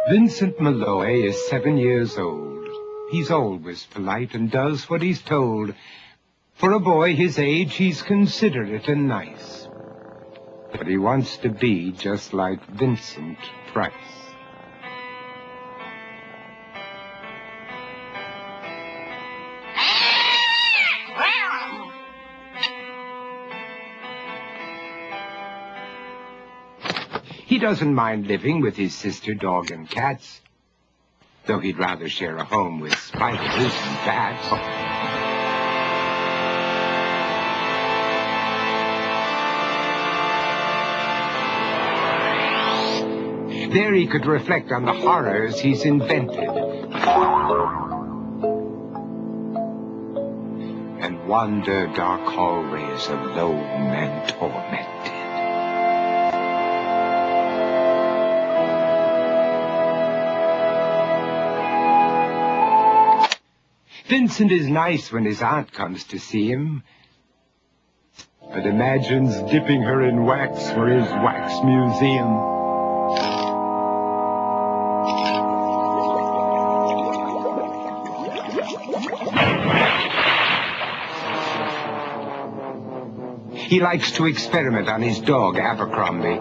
Vincent Malloy is 7 years old. He's always polite and does what he's told. For a boy his age, he's considerate and nice. But he wants to be just like Vincent Price. He doesn't mind living with his sister, dog, and cats, though he'd rather share a home with spiders and bats. There he could reflect on the horrors he's invented and wander dark hallways alone and tormented. Vincent is nice when his aunt comes to see him, but imagines dipping her in wax for his wax museum. He likes to experiment on his dog, Abercrombie,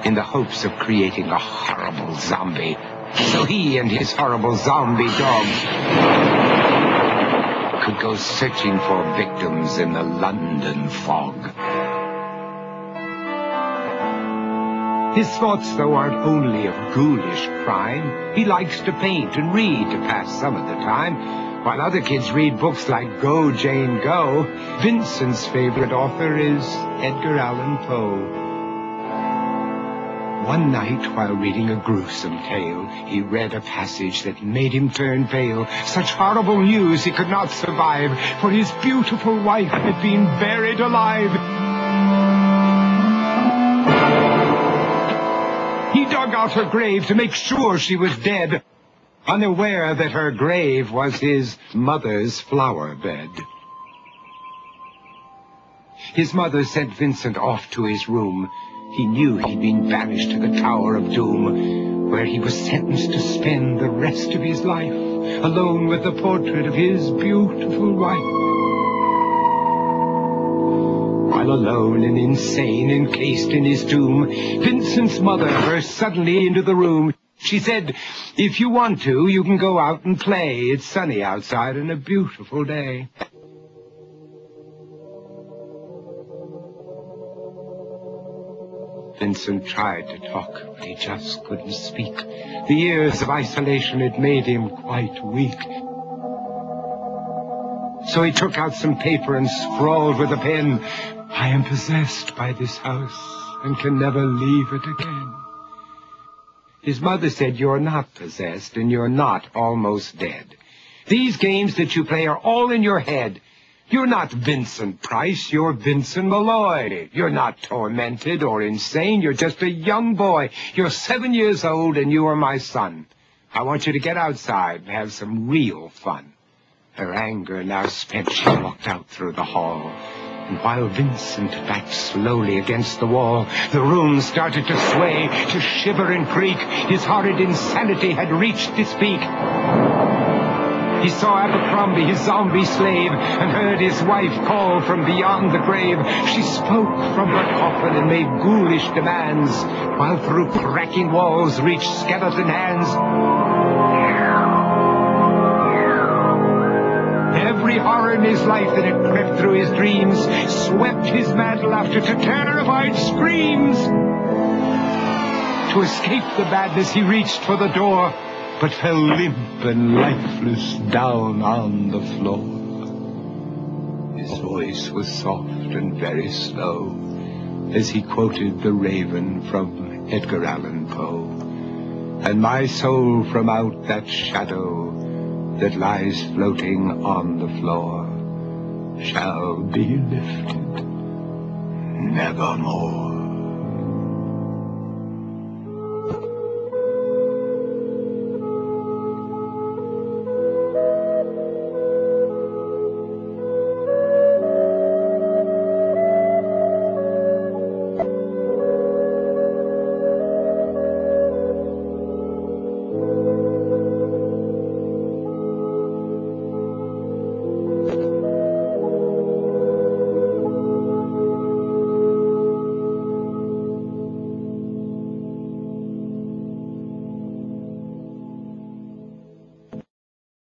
in the hopes of creating a horrible zombie. So he and his horrible zombie dog could go searching for victims in the London fog. His thoughts, though, aren't only of ghoulish crime. He likes to paint and read to pass some of the time. While other kids read books like Go, Jane, Go, Vincent's favorite author is Edgar Allan Poe. One night, while reading a gruesome tale, he read a passage that made him turn pale. Such horrible news he could not survive, for his beautiful wife had been buried alive. He dug out her grave to make sure she was dead, unaware that her grave was his mother's flower bed. His mother sent Vincent off to his room. He knew he'd been banished to the Tower of Doom, where he was sentenced to spend the rest of his life alone with the portrait of his beautiful wife. While alone and insane, encased in his tomb, Vincent's mother burst suddenly into the room. She said, "If you want to, you can go out and play. It's sunny outside and a beautiful day." Vincent tried to talk, but he just couldn't speak. The years of isolation had made him quite weak. So he took out some paper and scrawled with a pen, "I am possessed by this house and can never leave it again." His mother said, "You're not possessed and you're not almost dead. These games that you play are all in your head. You're not Vincent Price, you're Vincent Malloy. You're not tormented or insane, you're just a young boy. You're 7 years old and you are my son. I want you to get outside and have some real fun." Her anger now spent, she walked out through the hall. And while Vincent backed slowly against the wall, the room started to sway, to shiver and creak. His horrid insanity had reached its peak. He saw Abercrombie, his zombie slave, and heard his wife call from beyond the grave. She spoke from her coffin and made ghoulish demands, while through cracking walls reached skeleton hands. Every horror in his life that had crept through his dreams swept his mad laughter to terrified screams. To escape the madness, he reached for the door, but fell limp and lifeless down on the floor. His voice was soft and very slow as he quoted The Raven from Edgar Allan Poe. "And my soul from out that shadow that lies floating on the floor shall be lifted nevermore."